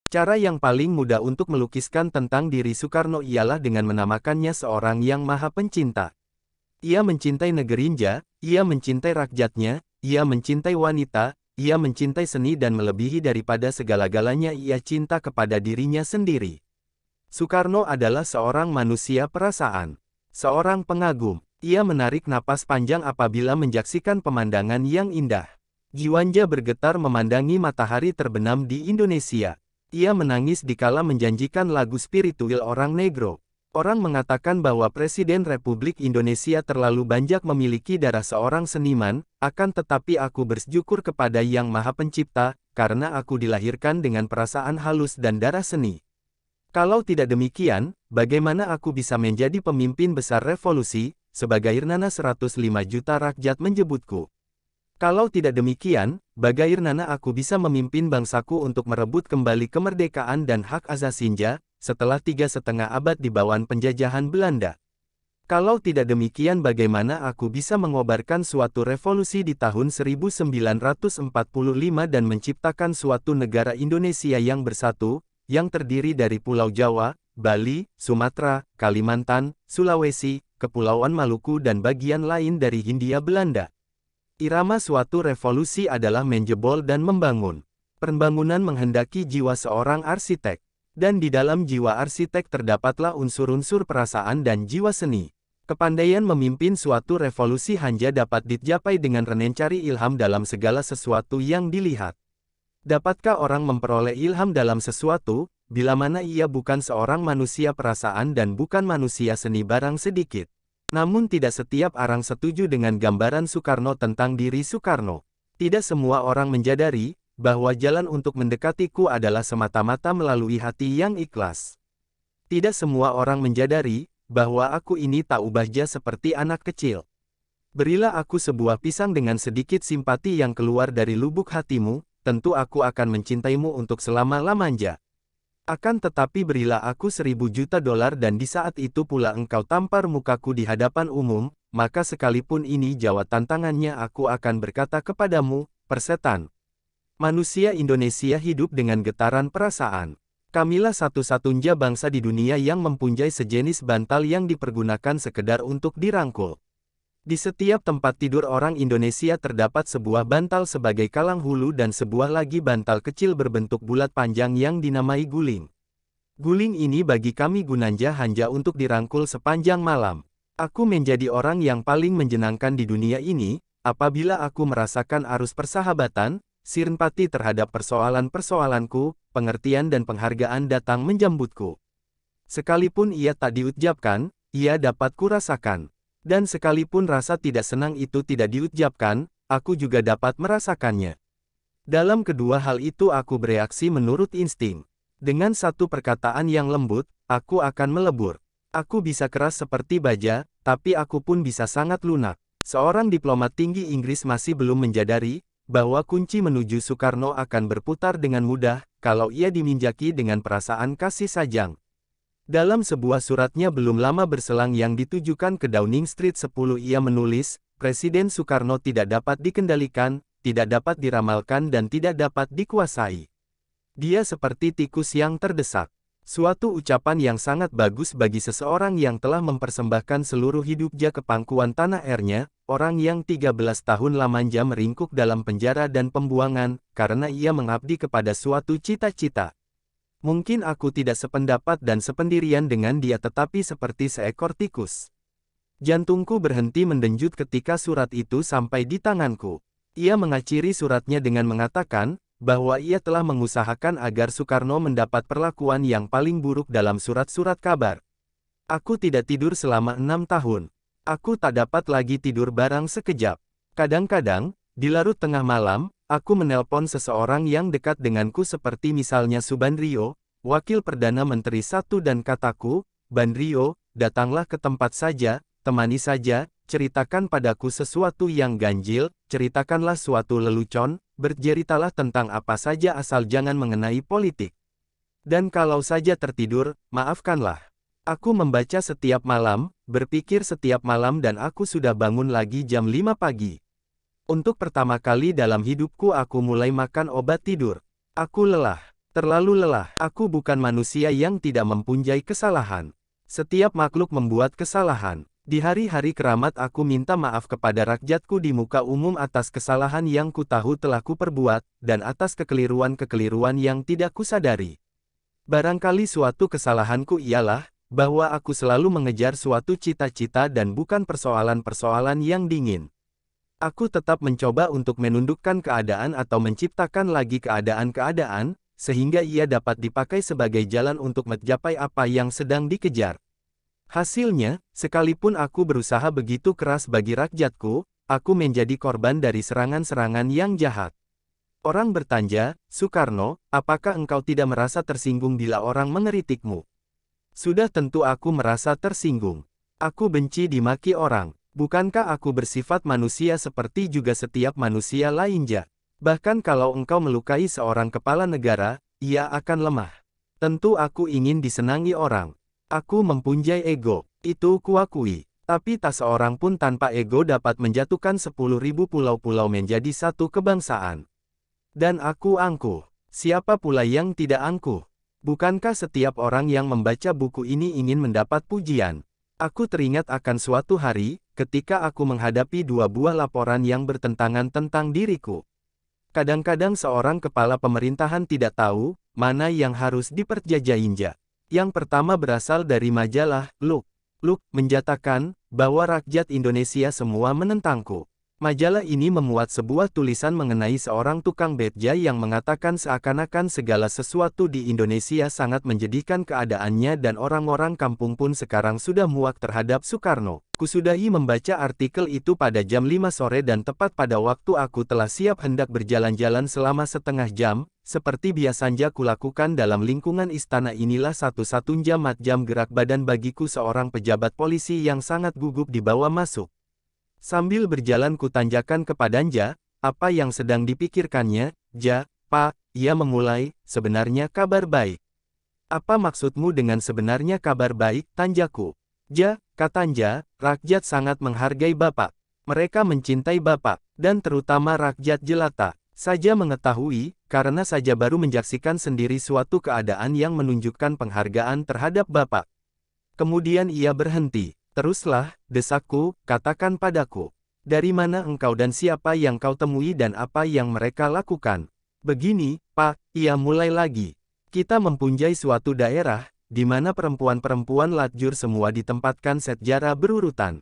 Cara yang paling mudah untuk melukiskan tentang diri Soekarno ialah dengan menamakannya seorang yang maha pencinta. Ia mencintai Negerinja, ia mencintai rakyatnya, ia mencintai wanita, ia mencintai seni dan melebihi daripada segala-galanya ia cinta kepada dirinya sendiri. Soekarno adalah seorang manusia perasaan. Seorang pengagum. Ia menarik napas panjang apabila menyaksikan pemandangan yang indah. Jiwanya bergetar memandangi matahari terbenam di Indonesia. Ia menangis dikala menjanjikan lagu spiritual orang Negro. Orang mengatakan bahwa Presiden Republik Indonesia terlalu banyak memiliki darah seorang seniman, akan tetapi aku bersyukur kepada Yang Maha Pencipta, karena aku dilahirkan dengan perasaan halus dan darah seni. Kalau tidak demikian, bagaimana aku bisa menjadi pemimpin besar revolusi, sebagaimana 105 juta rakyat menyebutku. Kalau tidak demikian, bagaimana aku bisa memimpin bangsaku untuk merebut kembali kemerdekaan dan hak asasinya, setelah 3,5 abad di bawah penjajahan Belanda? Kalau tidak demikian bagaimana aku bisa mengobarkan suatu revolusi di tahun 1945 dan menciptakan suatu negara Indonesia yang bersatu, yang terdiri dari Pulau Jawa, Bali, Sumatera, Kalimantan, Sulawesi, Kepulauan Maluku dan bagian lain dari Hindia Belanda? Irama suatu revolusi adalah menjebol dan membangun. Pembangunan menghendaki jiwa seorang arsitek. Dan di dalam jiwa arsitek terdapatlah unsur-unsur perasaan dan jiwa seni. Kepandaian memimpin suatu revolusi hanya dapat dicapai dengan mencari ilham dalam segala sesuatu yang dilihat. Dapatkah orang memperoleh ilham dalam sesuatu, bila mana ia bukan seorang manusia perasaan dan bukan manusia seni barang sedikit? Namun tidak setiap orang setuju dengan gambaran Soekarno tentang diri Soekarno. Tidak semua orang menyadari bahwa jalan untuk mendekatiku adalah semata-mata melalui hati yang ikhlas. Tidak semua orang menyadari bahwa aku ini tak ubahnya seperti anak kecil. Berilah aku sebuah pisang dengan sedikit simpati yang keluar dari lubuk hatimu, tentu aku akan mencintaimu untuk selama-lamanya. Akan tetapi berilah aku 1.000 juta dolar dan di saat itu pula engkau tampar mukaku di hadapan umum, maka sekalipun ini jawab tantangannya aku akan berkata kepadamu, persetan. Manusia Indonesia hidup dengan getaran perasaan. Kamilah satu-satunya bangsa di dunia yang mempunyai sejenis bantal yang dipergunakan sekedar untuk dirangkul. Di setiap tempat tidur orang Indonesia terdapat sebuah bantal sebagai kalang hulu dan sebuah lagi bantal kecil berbentuk bulat panjang yang dinamai guling. Guling ini bagi kami gunanya hanya untuk dirangkul sepanjang malam. Aku menjadi orang yang paling menyenangkan di dunia ini, apabila aku merasakan arus persahabatan, simpati terhadap persoalan-persoalanku, pengertian dan penghargaan datang menjemputku. Sekalipun ia tak diucapkan, ia dapat kurasakan. Dan sekalipun rasa tidak senang itu tidak diucapkan, aku juga dapat merasakannya. Dalam kedua hal itu aku bereaksi menurut insting. Dengan satu perkataan yang lembut, aku akan melebur. Aku bisa keras seperti baja, tapi aku pun bisa sangat lunak. Seorang diplomat tinggi Inggris masih belum menyadari bahwa kunci menuju Soekarno akan berputar dengan mudah kalau ia diminjaki dengan perasaan kasih sayang. Dalam sebuah suratnya belum lama berselang yang ditujukan ke Downing Street 10 ia menulis, Presiden Soekarno tidak dapat dikendalikan, tidak dapat diramalkan dan tidak dapat dikuasai. Dia seperti tikus yang terdesak. Suatu ucapan yang sangat bagus bagi seseorang yang telah mempersembahkan seluruh hidupnya ke pangkuan tanah airnya, orang yang 13 tahun lamanya meringkuk dalam penjara dan pembuangan, karena ia mengabdi kepada suatu cita-cita. Mungkin aku tidak sependapat dan sependirian dengan dia tetapi seperti seekor tikus. Jantungku berhenti mendenjut ketika surat itu sampai di tanganku. Ia mengakhiri suratnya dengan mengatakan, bahwa ia telah mengusahakan agar Soekarno mendapat perlakuan yang paling buruk dalam surat-surat kabar. Aku tidak tidur selama 6 tahun. Aku tak dapat lagi tidur barang sekejap. Kadang-kadang, di larut tengah malam, aku menelpon seseorang yang dekat denganku seperti misalnya Subandrio, Wakil Perdana Menteri I dan kataku, Bandrio, datanglah ke tempat saja, temani saja, ceritakan padaku sesuatu yang ganjil, ceritakanlah suatu lelucon, berceritalah tentang apa saja asal jangan mengenai politik. Dan kalau saja tertidur, maafkanlah. Aku membaca setiap malam, berpikir setiap malam dan aku sudah bangun lagi jam 5 pagi. Untuk pertama kali dalam hidupku aku mulai makan obat tidur. Aku lelah. Terlalu lelah. Aku bukan manusia yang tidak mempunyai kesalahan. Setiap makhluk membuat kesalahan. Di hari-hari keramat aku minta maaf kepada rakyatku di muka umum atas kesalahan yang ku tahu telah kuperbuat, dan atas kekeliruan-kekeliruan yang tidak kusadari. Barangkali suatu kesalahanku ialah, bahwa aku selalu mengejar suatu cita-cita dan bukan persoalan-persoalan yang dingin. Aku tetap mencoba untuk menundukkan keadaan atau menciptakan lagi keadaan-keadaan, sehingga ia dapat dipakai sebagai jalan untuk mencapai apa yang sedang dikejar. Hasilnya, sekalipun aku berusaha begitu keras bagi rakyatku, aku menjadi korban dari serangan-serangan yang jahat. Orang bertanya, Soekarno, apakah engkau tidak merasa tersinggung bila orang mengeritikmu? Sudah tentu aku merasa tersinggung. Aku benci dimaki orang. Bukankah aku bersifat manusia seperti juga setiap manusia lainnya? Bahkan kalau engkau melukai seorang kepala negara, ia akan lemah. Tentu aku ingin disenangi orang. Aku mempunyai ego, itu kuakui. Tapi tak seorang pun tanpa ego dapat menjatuhkan 10.000 pulau-pulau menjadi satu kebangsaan. Dan aku angkuh. Siapa pula yang tidak angkuh? Bukankah setiap orang yang membaca buku ini ingin mendapat pujian? Aku teringat akan suatu hari, ketika aku menghadapi 2 buah laporan yang bertentangan tentang diriku. Kadang-kadang seorang kepala pemerintahan tidak tahu, mana yang harus diperjajainya. Yang pertama berasal dari majalah, Look. Look, menyatakan, bahwa rakyat Indonesia semua menentangku. Majalah ini memuat sebuah tulisan mengenai seorang tukang beca yang mengatakan seakan-akan segala sesuatu di Indonesia sangat menjadikan keadaannya dan orang-orang kampung pun sekarang sudah muak terhadap Soekarno. Kusudahi membaca artikel itu pada jam 5 sore dan tepat pada waktu aku telah siap hendak berjalan-jalan selama setengah jam, seperti biasanya kulakukan dalam lingkungan istana inilah satu-satunya jam gerak badan bagiku seorang pejabat polisi yang sangat gugup dibawa masuk. Sambil berjalan kutanyakan kepadanya, apa yang sedang dipikirkannya, Ja, Pak, ia memulai, sebenarnya kabar baik. Apa maksudmu dengan sebenarnya kabar baik, tanjaku? Ja, katanya, rakyat sangat menghargai Bapak. Mereka mencintai Bapak, dan terutama rakyat jelata. Saja mengetahui, karena saja baru menyaksikan sendiri suatu keadaan yang menunjukkan penghargaan terhadap Bapak. Kemudian ia berhenti. Teruslah, desakku, katakan padaku. Dari mana engkau dan siapa yang kau temui dan apa yang mereka lakukan? Begini, Pak, ia mulai lagi. Kita mempunyai suatu daerah, di mana perempuan-perempuan lajur semua ditempatkan secara berurutan.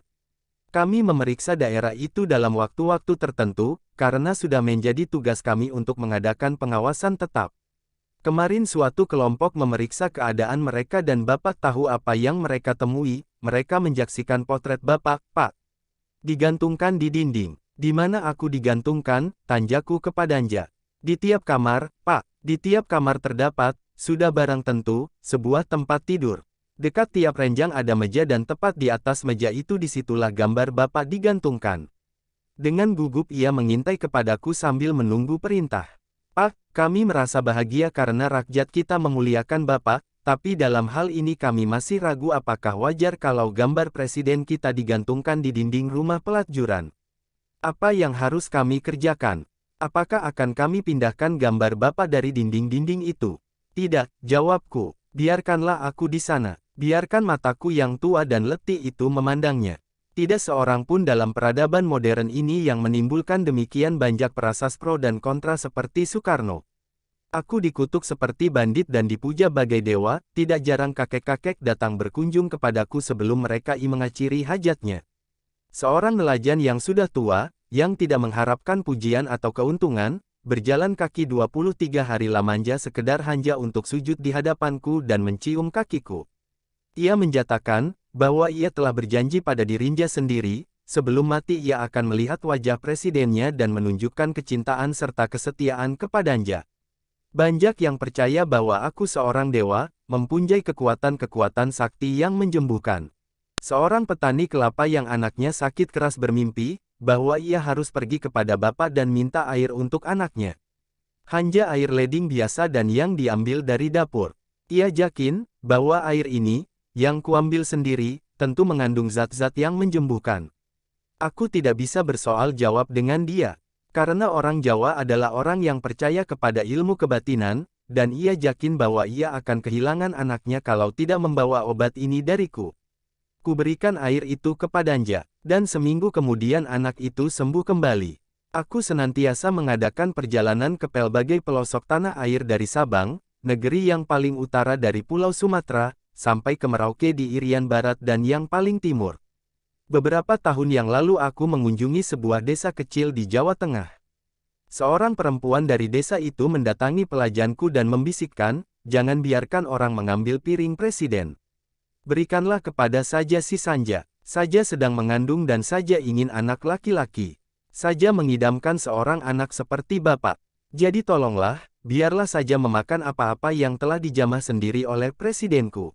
Kami memeriksa daerah itu dalam waktu-waktu tertentu, karena sudah menjadi tugas kami untuk mengadakan pengawasan tetap. Kemarin suatu kelompok memeriksa keadaan mereka dan Bapak tahu apa yang mereka temui, mereka menyaksikan potret Bapak, Pak. Digantungkan di dinding. Di mana aku digantungkan, tanjaku kepadanya. Di tiap kamar, Pak. Di tiap kamar terdapat, sudah barang tentu, sebuah tempat tidur. Dekat tiap ranjang ada meja dan tepat di atas meja itu disitulah gambar Bapak digantungkan. Dengan gugup ia mengintai kepadaku sambil menunggu perintah. Pak, kami merasa bahagia karena rakyat kita memuliakan Bapak, tapi dalam hal ini kami masih ragu apakah wajar kalau gambar presiden kita digantungkan di dinding rumah pelajuran. Apa yang harus kami kerjakan? Apakah akan kami pindahkan gambar Bapak dari dinding-dinding itu? Tidak, jawabku. Biarkanlah aku di sana. Biarkan mataku yang tua dan letih itu memandangnya. Tidak seorang pun dalam peradaban modern ini yang menimbulkan demikian banyak prasas pro dan kontra seperti Soekarno. Aku dikutuk seperti bandit dan dipuja bagai dewa, tidak jarang kakek-kakek datang berkunjung kepadaku sebelum mereka mengakhiri hajatnya. Seorang nelayan yang sudah tua, yang tidak mengharapkan pujian atau keuntungan, berjalan kaki 23 hari lamanya sekedar hanya untuk sujud di hadapanku dan mencium kakiku. Ia menyatakan, bahwa ia telah berjanji pada dirinya sendiri, sebelum mati ia akan melihat wajah presidennya dan menunjukkan kecintaan serta kesetiaan kepadanya. Banyak yang percaya bahwa aku seorang dewa, mempunyai kekuatan-kekuatan sakti yang menjembuhkan. Seorang petani kelapa yang anaknya sakit keras bermimpi, bahwa ia harus pergi kepada bapak dan minta air untuk anaknya. Hanya air leding biasa dan yang diambil dari dapur. Ia yakin, bahwa air ini, yang kuambil sendiri, tentu mengandung zat-zat yang menjembuhkan. Aku tidak bisa bersoal jawab dengan dia. Karena orang Jawa adalah orang yang percaya kepada ilmu kebatinan, dan ia yakin bahwa ia akan kehilangan anaknya kalau tidak membawa obat ini dariku. Kuberikan air itu kepadanya, dan seminggu kemudian anak itu sembuh kembali. Aku senantiasa mengadakan perjalanan ke pelbagai pelosok tanah air dari Sabang, negeri yang paling utara dari Pulau Sumatera, sampai ke Merauke di Irian Barat dan yang paling timur. Beberapa tahun yang lalu aku mengunjungi sebuah desa kecil di Jawa Tengah. Seorang perempuan dari desa itu mendatangi pelayanku dan membisikkan, "Jangan biarkan orang mengambil piring presiden. Berikanlah kepada saja si Sanja. Saja sedang mengandung dan saja ingin anak laki-laki. Saja mengidamkan seorang anak seperti bapak. Jadi tolonglah, biarlah saja memakan apa-apa yang telah dijamah sendiri oleh presidenku."